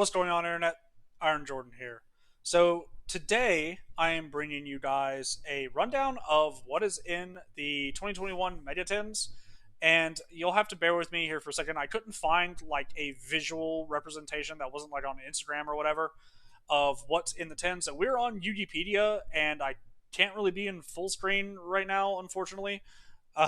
What's going on, Internet? Iron Jordan here. So, today I am bringing you guys a rundown of what is in the 2021 Megatins. And you'll have to bear with me here for a second. I couldn't find like a visual representation that wasn't like on Instagram or whatever of what's in the tins. So, we're on Wikipedia, and I can't really be in full screen right now, unfortunately. Uh,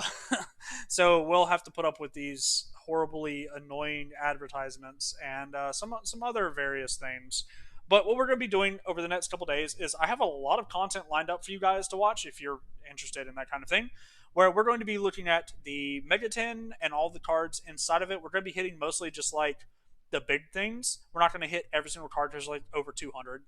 so we'll have to put up with these horribly annoying advertisements and some other various things. But what we're going to be doing over the next couple days is I have a lot of content lined up for you guys to watch if you're interested in that kind of thing. Where we're going to be looking at the Megatin and all the cards inside of it. We're going to be hitting mostly just like the big things. We're not going to hit every single card. There's like over 200.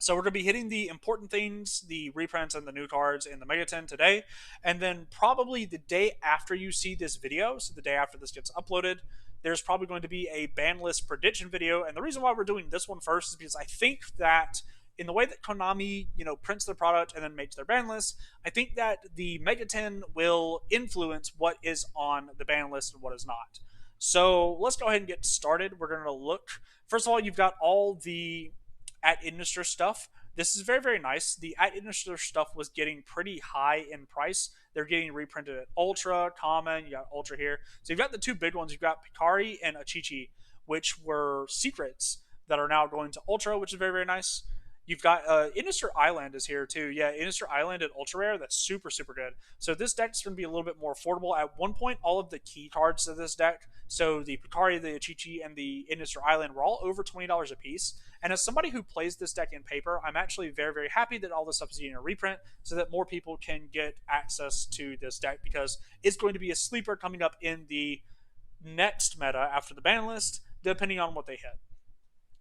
So we're going to be hitting the important things, the reprints and the new cards in the Megaton today. And then probably the day after you see this video, so the day after this gets uploaded, there's probably going to be a ban list prediction video. And the reason why we're doing this one first is because I think that in the way that Konami, prints their product and then makes their ban list, I think that the Megaton will influence what is on the ban list and what is not. So let's go ahead and get started. We're going to look. First of all, you've got all the at Innister stuff. This is very, very nice. The at Innister stuff was getting pretty high in price. They're getting reprinted at Ultra, Common, you got Ultra here. So you've got the two big ones. You've got Picari and Achichi, which were secrets that are now going to Ultra, which is very, very nice. You've got Innister Island is here too. Yeah, Innister Island at Ultra Rare. That's super, super good. So this deck's going to be a little bit more affordable. At one point, all of the key cards to this deck, so the Picari, the Achichi, and the Innister Island, were all over $20 a piece. And as somebody who plays this deck in paper, I'm actually very, very happy that all this stuff is getting a reprint so that more people can get access to this deck because it's going to be a sleeper coming up in the next meta after the ban list, depending on what they hit.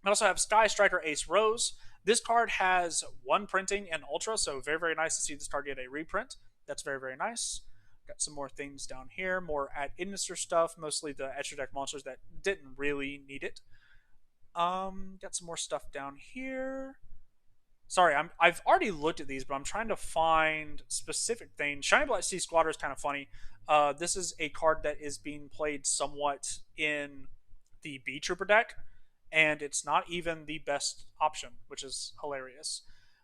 We also have Sky Striker Ace Rose. This card has one printing in Ultra, so very, very nice to see this card get a reprint. That's very, very nice. Got some more things down here, more at Innister stuff, mostly the extra deck monsters that didn't really need it. Got some more stuff down here. Sorry, I've already looked at these, but I'm trying to find specific things. Shiny Black Sea Squatter is kind of funny. This is a card that is being played somewhat in the B Trooper deck, and it's not even the best option, which is hilarious.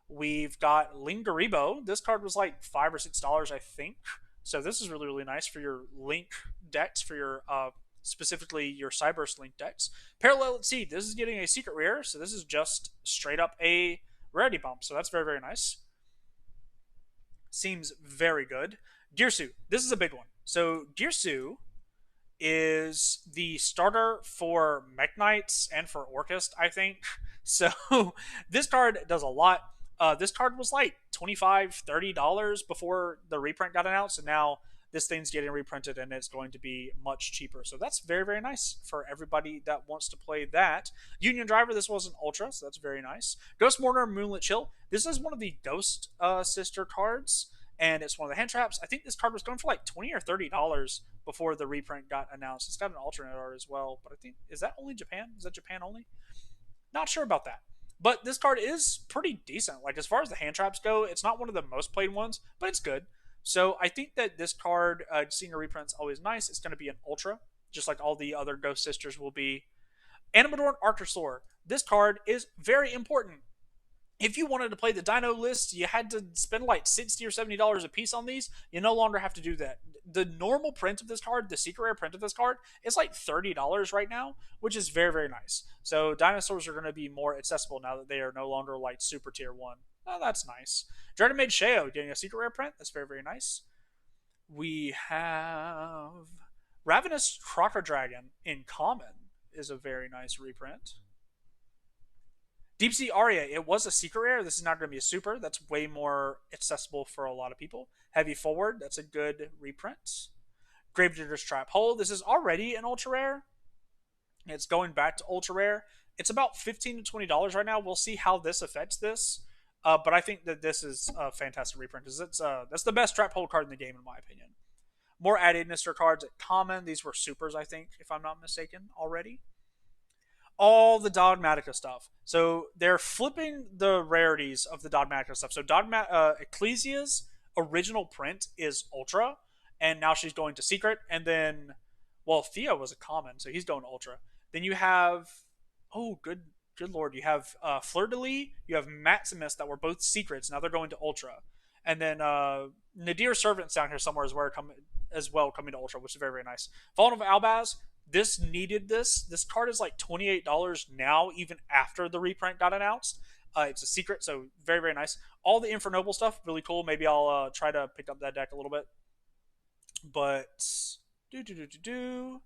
We've got Lingaribo. This card was like $5 or $6, I think. So this is really, really nice for your Link decks, for your specifically your Cyburst Link decks. Parallel at Sea. This is getting a secret rare, so this is just straight up a rarity bump. So that's very, very nice. Seems very good. Girsu. This is a big one. So Girsu is the starter for Mech Knights and for Orchest, I think. So this card does a lot. This card was like $25, $30 before the reprint got announced, and now this thing's getting reprinted and it's going to be much cheaper. So that's very, very nice for everybody that wants to play that. Union Driver, this wasn't Ultra, so that's very nice. Ghost Mourner, Moonlit Chill. This is one of the Ghost sister cards, and it's one of the hand traps. I think this card was going for like $20 or $30 before the reprint got announced. It's got an alternate art as well, but I think, is that only Japan? Is that Japan only? Not sure about that. But this card is pretty decent. Like, as far as the hand traps go, it's not one of the most played ones, but it's good. So I think that this card, seeing a reprint's always nice. It's going to be an Ultra, just like all the other Ghost Sisters will be. Animadorn Archosaur. This card is very important. If you wanted to play the Dino list, you had to spend like $60 or $70 a piece on these. You no longer have to do that. The normal print of this card, the secret rare print of this card, is like $30 right now, which is very, very nice. So dinosaurs are going to be more accessible now that they are no longer like super tier 1. Oh, that's nice. Dragon Maid Sheo getting a secret rare print. That's very, very nice. We have Ravenous Crocker Dragon in common is a very nice reprint. Deep Sea Aria, it was a secret rare. This is not going to be a super. That's way more accessible for a lot of people. Heavy Forward, that's a good reprint. Gravedigger's Trap Hole, this is already an ultra rare. It's going back to ultra rare. It's about $15 to $20 right now. We'll see how this affects this. But I think that this is a fantastic reprint. That's the best trap hole card in the game, in my opinion. More added Innister cards at common. These were supers, I think, if I'm not mistaken, already. All the Dogmatica stuff. So they're flipping the rarities of the Dogmatica stuff. So Ecclesia's original print is Ultra, and now she's going to Secret. And then, well, Thea was a common, so he's going to Ultra. Then you have Oh, good lord! You have Fleur de Lis, you have Maximus that were both secrets. Now they're going to Ultra, and then Nadir Servant's down here somewhere as well coming to Ultra, which is very very nice. Vault of Albaz. This needed this. This card is like $28 now, even after the reprint got announced. It's a secret, so very very nice. All the Infernoble stuff, really cool. Maybe I'll try to pick up that deck a little bit. But do do do do do.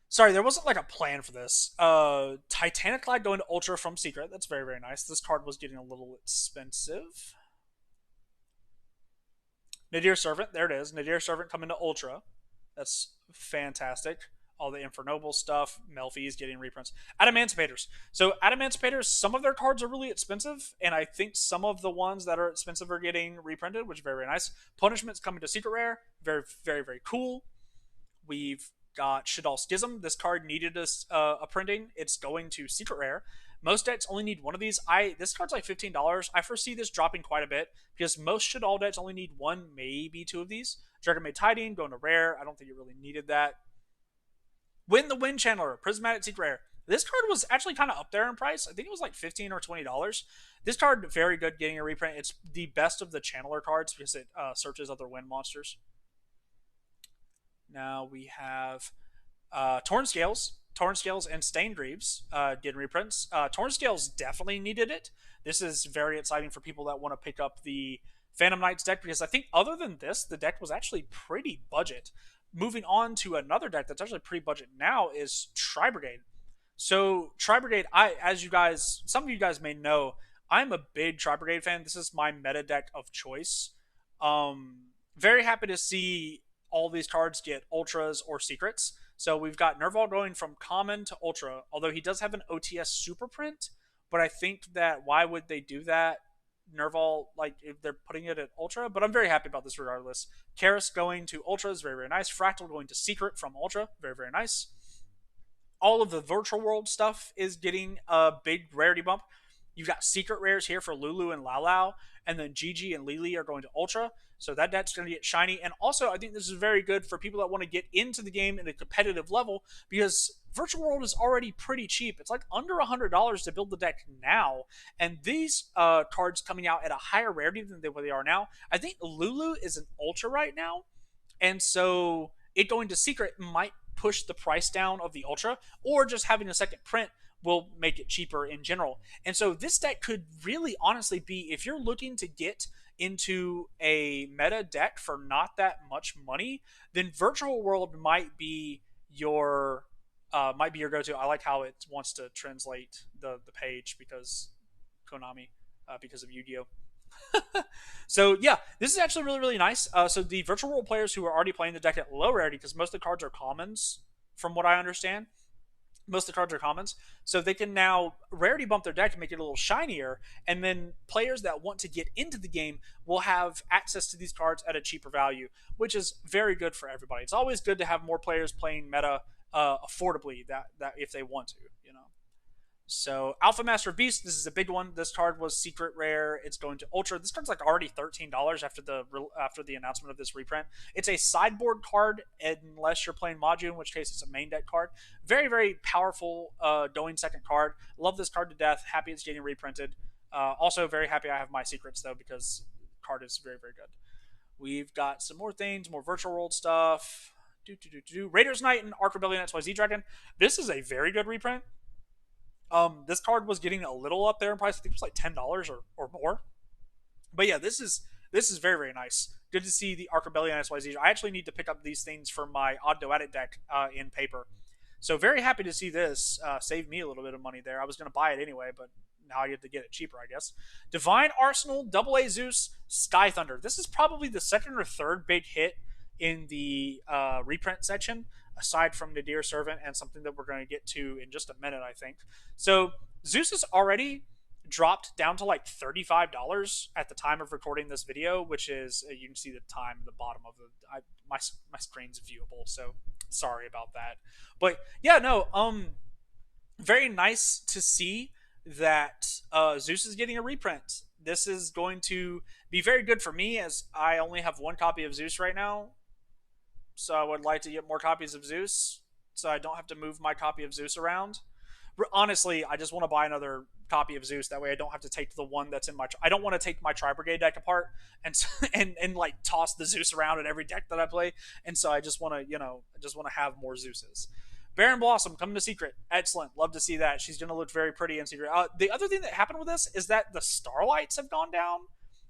Sorry, there wasn't like a plan for this. Titanic Glide going to Ultra from Secret. That's very, very nice. This card was getting a little expensive. Nadir Servant, there it is. Nadir Servant coming to Ultra. That's fantastic. All the Infernoble stuff. Melfi's getting reprints. Adamanticators. So Adamanticators, some of their cards are really expensive, and I think some of the ones that are expensive are getting reprinted, which is very, very nice. Punishment's coming to Secret Rare. Very, very, very cool. We've got Shadal Schism. This card needed a printing. It's going to Secret Rare. Most decks only need one of these. This card's like $15. I foresee this dropping quite a bit because most Shadal decks only need one, maybe two of these. Dragon Maid Tiding going to Rare. I don't think it really needed that. Win the Wind Channeler, Prismatic Secret Rare. This card was actually kind of up there in price. I think it was like $15 or $20. This card, very good getting a reprint. It's the best of the Channeler cards because it searches other wind monsters. Now we have Torn Scales. Torn Scales and Stained Greaves getting reprints. Torn Scales definitely needed it. This is very exciting for people that want to pick up the Phantom Knights deck because I think other than this, the deck was actually pretty budget. Moving on to another deck that's actually pretty budget now is Tri Brigade. So Tri Brigade, some of you guys may know, I'm a big Tri Brigade fan. This is my meta deck of choice. Very happy to see all these cards get ultras or secrets. So we've got Nerval going from common to ultra, although he does have an OTS super print. But I think that why would they do that? Nerval, like if they're putting it at ultra, but I'm very happy about this regardless. Karis going to ultra is very, very nice. Fractal going to secret from ultra, very, very nice. All of the virtual world stuff is getting a big rarity bump. You've got secret rares here for Lulu and Lao Lao, and then Gigi and Lily are going to Ultra. So that deck's going to get shiny. And also, I think this is very good for people that want to get into the game at a competitive level because Virtual World is already pretty cheap. It's like under $100 to build the deck now. And these cards coming out at a higher rarity than they are now. I think Lulu is an Ultra right now. And so it going to Secret might push the price down of the Ultra, or just having a second print will make it cheaper in general. And so this deck could really honestly be, if you're looking to get into a meta deck for not that much money, then Virtual World might be your go-to. I like how it wants to translate the page because Konami, because of Yu-Gi-Oh. So yeah, this is actually really really nice. So the Virtual World players who are already playing the deck at low rarity, because most of the cards are commons, from what I understand, most of the cards are commons, so they can now rarity bump their deck and make it a little shinier, and then players that want to get into the game will have access to these cards at a cheaper value, which is very good for everybody. It's always good to have more players playing meta affordably, that if they want to, you know. So Alpha Master Beast, this is a big one. This card was secret rare. It's going to Ultra. This card's like already $13 after the announcement of this reprint. It's a sideboard card unless you're playing Maju, in which case it's a main deck card. Very very powerful going second card. Love this card to death. Happy it's getting reprinted. Also very happy I have my secrets though, because the card is very very good. We've got some more things, more virtual world stuff. Raiders Knight and Ark Rebellion XYZ Dragon. This is a very good reprint. This card was getting a little up there in price. I think it was like $10 or more. But yeah, this is very very nice. Good to see the Ark Rebellion XYZ. I actually need to pick up these things for my Odd Duatic deck in paper. So very happy to see this. Save me a little bit of money there. I was going to buy it anyway, but now I get to get it cheaper, I guess. Divine Arsenal, AA Zeus, Sky Thunder. This is probably the second or third big hit in the reprint section, aside from Nadir Servant and something that we're going to get to in just a minute, I think. So Zeus is already dropped down to like $35 at the time of recording this video, which is, you can see the time at the bottom of my screen's viewable, so sorry about that. But yeah, no, very nice to see that Zeus is getting a reprint. This is going to be very good for me, as I only have one copy of Zeus right now. So I would like to get more copies of Zeus, so I don't have to move my copy of Zeus around. honestly, I just want to buy another copy of Zeus. That way, I don't have to take the one that's in my. I don't want to take my Tri Brigade deck apart and and like toss the Zeus around in every deck that I play. And so I just want to, I just want to have more Zeuses. Baron Blossom coming to Secret. Excellent. Love to see that. She's going to look very pretty in Secret. The other thing that happened with this is that the Starlights have gone down.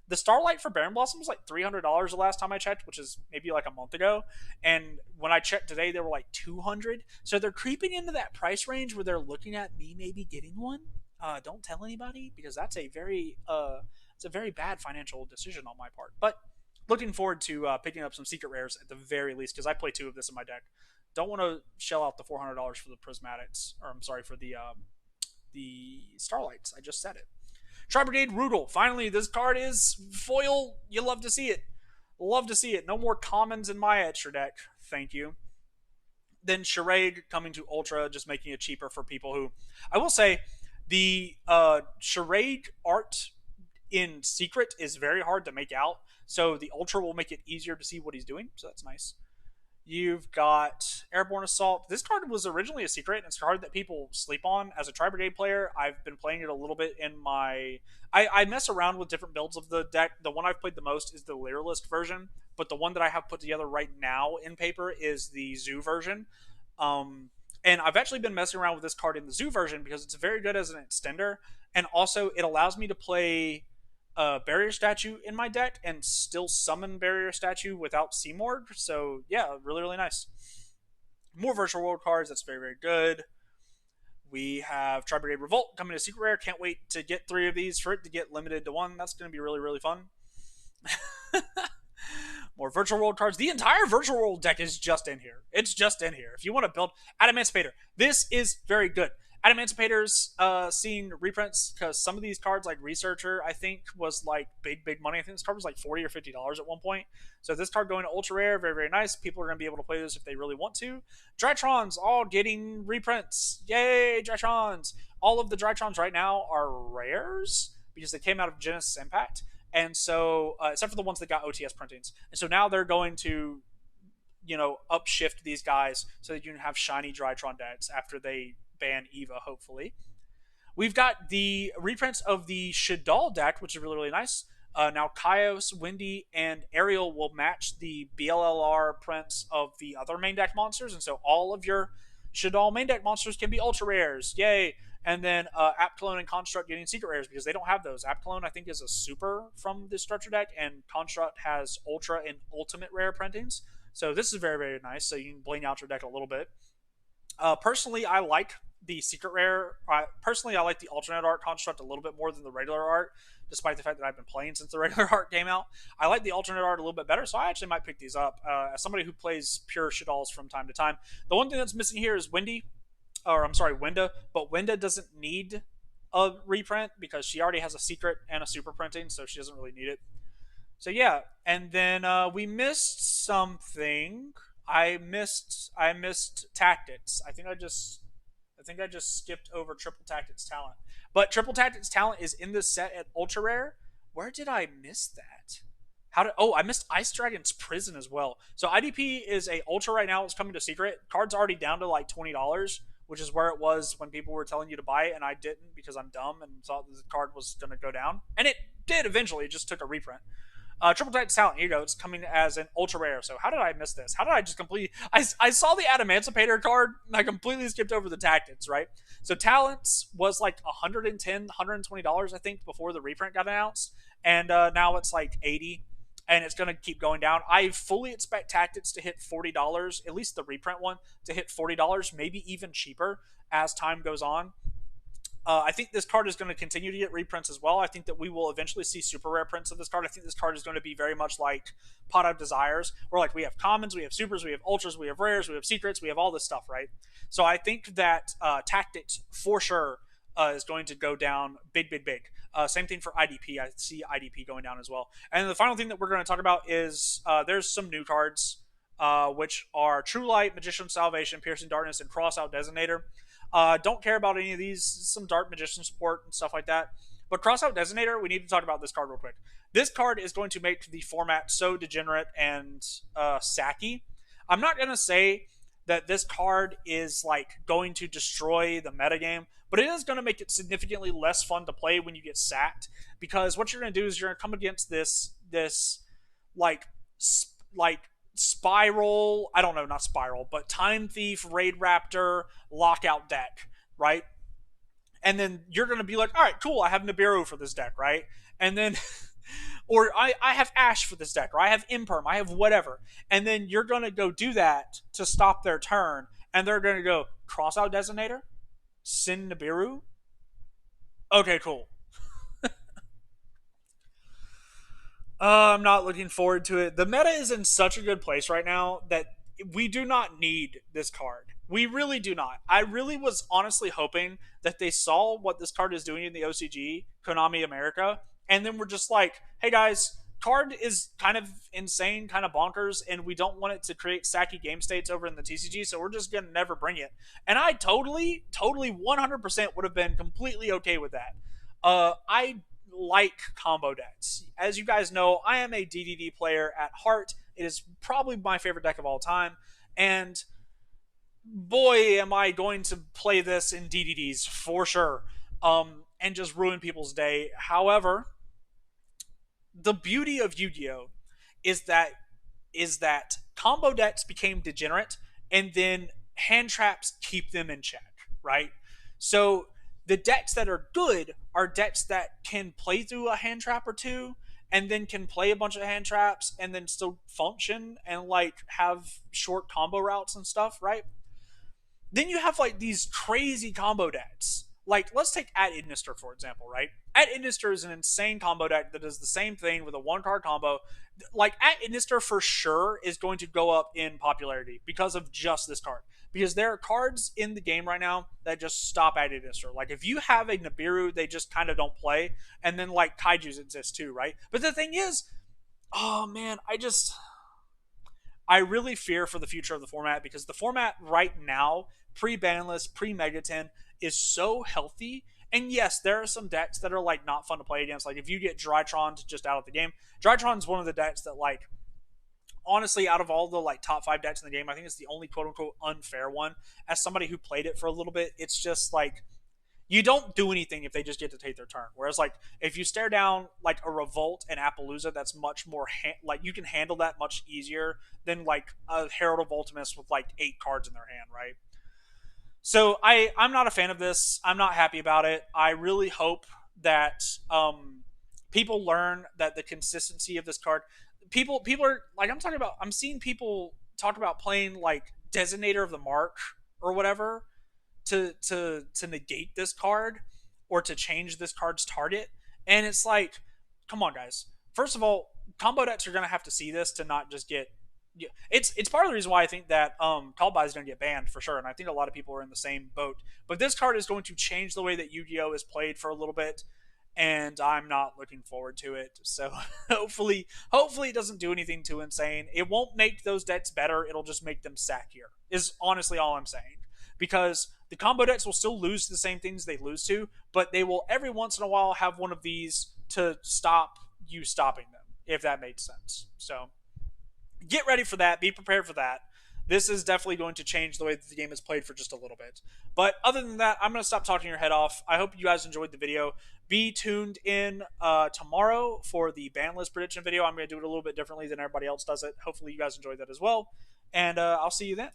The Starlight for Baron Blossom was like $300 the last time I checked, which is maybe like a month ago. And when I checked today, they were like 200. So they're creeping into that price range where they're looking at me maybe getting one. Don't tell anybody because that's it's a very bad financial decision on my part. But looking forward to picking up some secret rares at the very least because I play two of this in my deck. Don't want to shell out the $400 for the prismatics, or I'm sorry for the starlights. I just said it. Tri Brigade Rudel. Finally, this card is foil. You love to see it. Love to see it. No more commons in my extra deck. Thank you. Then Charade coming to Ultra, just making it cheaper for people who. I will say, the Charade art in Secret is very hard to make out. So the Ultra will make it easier to see what he's doing. So that's nice. You've got Airborne Assault. This card was originally a secret, and it's a card that people sleep on. As a Tri Brigade player, I've been playing it a little bit in my. I mess around with different builds of the deck. The one I've played the most is the Lyralist version, but the one that I have put together right now in paper is the Zoo version. And I've actually been messing around with this card in the Zoo version because it's very good as an extender, and also it allows me to play Barrier Statue in my deck and still summon Barrier Statue without Seamord. So yeah, really, really nice. More Virtual World cards. That's very, very good. We have Tri Brigade Revolt coming to Secret Rare. Can't wait to get 3 of these for it to get limited to 1. That's going to be really, really fun. More Virtual World cards. The entire Virtual World deck is just in here. It's just in here. If you want to build Adamantipator, this is very good. Adamantipator's seeing reprints because some of these cards, like Researcher, I think was like big, big money. I think this card was like $40 or $50 at one point. So this card going to Ultra Rare, very, very nice. People are going to be able to play this if they really want to. Drytrons all getting reprints. Yay, Drytrons. All of the Drytrons right now are rares because they came out of Genesis Impact. And so, except for the ones that got OTS printings. And so now they're going to, upshift these guys so that you can have shiny Drytron decks after they ban Eva, hopefully. We've got the reprints of the Shadal deck, which is really, really nice. Now, Kaios, Windy, and Ariel will match the BLLR prints of the other main deck monsters. And so all of your Shadal main deck monsters can be ultra rares. Yay! And then Apclone and Construct getting secret rares because they don't have those. Apclone, I think, is a super from the structure deck, and Construct has ultra and ultimate rare printings. So this is very, very nice. So you can bling out your deck a little bit. Personally, I like the secret rare. Personally, I like the alternate art Construct a little bit more than the regular art, despite the fact that I've been playing since the regular art came out. I like the alternate art a little bit better, so I actually might pick these up. As somebody who plays pure Shadals from time to time, the one thing that's missing here is Windy. Or I'm sorry, Winda, but Winda doesn't need a reprint because she already has a secret and a super printing, so she doesn't really need it. So yeah, and then we missed something. I missed Tactics. I think I just skipped over Triple Tactics Talent. But Triple Tactics Talent is in this set at Ultra Rare. Where did I miss that? I missed Ice Dragon's Prison as well. So IDP is a Ultra right now. It's coming to Secret. Card's already down to like $20, which is where it was when people were telling you to buy it, and I didn't because I'm dumb and thought the card was going to go down. And it did eventually. It just took a reprint. Triple Titans Talent, here you go. It's coming as an ultra rare. So how did I miss this? How did I just completely... I saw the Adamantipator card, and I completely skipped over the Tactics, right? So Talents was like $110, $120, I think, before the reprint got announced. And now it's like $80, and it's going to keep going down. I fully expect Tactics to hit $40, at least the reprint one, to hit $40, maybe even cheaper as time goes on. I think this card is going to continue to get reprints as well. I think that we will eventually see super rare prints of this card. I think this card is going to be very much like Pot of Desires, where like we have commons, we have supers, we have ultras, we have rares, we have secrets, we have all this stuff, right? So I think that Tactics for sure is going to go down big, big, big. Same thing for IDP. I see IDP going down as well. And the final thing that we're going to talk about is there's some new cards, which are True Light, Magician Salvation, Piercing Darkness, and Crossout Designator. Don't care about any of these, some Dark Magician support and stuff like that. But Crossout Designator, we need to talk about this card real quick. This card is going to make the format so degenerate and sacky. I'm not going to say that this card is like going to destroy the metagame, but it is going to make it significantly less fun to play when you get sacked, because what you're going to do is you're going to come against this like like spiral, I don't know, not spiral, but time thief, raid raptor, lockout deck, right? And then you're going to be like, all right, cool, I have Nibiru for this deck, right? And then or I have Ash for this deck, or I have Imperm, I have whatever. And then you're going to go do that to stop their turn, and they're going to go cross out Designator, send Nibiru. Okay, cool. I'm not looking forward to it. The meta is in such a good place right now that we do not need this card. We really do not. I really was honestly hoping that they saw what this card is doing in the OCG, Konami America, and then we're just like, hey guys, card is kind of insane, kind of bonkers, and we don't want it to create sacky game states over in the TCG, so we're just going to never bring it. And I totally 100% would have been completely okay with that. I like combo decks. As you guys know, I am a DDD player at heart. It is probably my favorite deck of all time. And boy, am I going to play this in DDDs for sure. And just ruin people's day. However, the beauty of Yu-Gi-Oh is that combo decks became degenerate, and then hand traps keep them in check, right? So the decks that are good are decks that can play through a hand trap or two, and then can play a bunch of hand traps and then still function and like have short combo routes and stuff, right? Then you have like these crazy combo decks. Like, let's take At Idnister, for example, right? At Idnister is an insane combo deck that does the same thing with a one card combo. Like, At Idnister for sure is going to go up in popularity because of just this card. Because there are cards in the game right now that just stop At Idnister. Like, if you have a Nibiru, they just kind of don't play. And then, like, Kaijus exist too, right? But the thing is, oh man, I really fear for the future of the format, because the format right now, pre-ban list, pre-Megaton, is so healthy. And yes, there are some decks that are like not fun to play against. Like if you get Drytron just out of the game, Drytron's one of the decks that like honestly, out of all the like top 5 decks in the game, I think it's the only quote unquote unfair one. As somebody who played it for a little bit, it's just like you don't do anything if they just get to take their turn. Whereas, like, if you stare down like a Revolt and Appaloosa, that's much more like you can handle that much easier than like a Herald of Ultimus with like 8 cards in their hand, right? So I'm not a fan of this. I'm not happy about it. I really hope that people learn that the consistency of this card. People are like, I'm talking about. I'm seeing people talk about playing like Designator of the Mark or whatever to negate this card or to change this card's target. And it's like, come on, guys. First of all, combo decks are gonna have to see this to not just get. Yeah, it's part of the reason why I think that Call By is going to get banned for sure, and I think a lot of people are in the same boat. But this card is going to change the way that Yu-Gi-Oh is played for a little bit, and I'm not looking forward to it. So hopefully it doesn't do anything too insane. It won't make those decks better. It'll just make them sackier. Is honestly all I'm saying, because the combo decks will still lose the same things they lose to, but they will every once in a while have one of these to stop you stopping them, if that makes sense. So get ready for that. Be prepared for that. This is definitely going to change the way that the game is played for just a little bit. But other than that, I'm going to stop talking your head off. I hope you guys enjoyed the video. Be tuned in tomorrow for the ban list prediction video. I'm going to do it a little bit differently than everybody else does it. Hopefully you guys enjoyed that as well. And I'll see you then.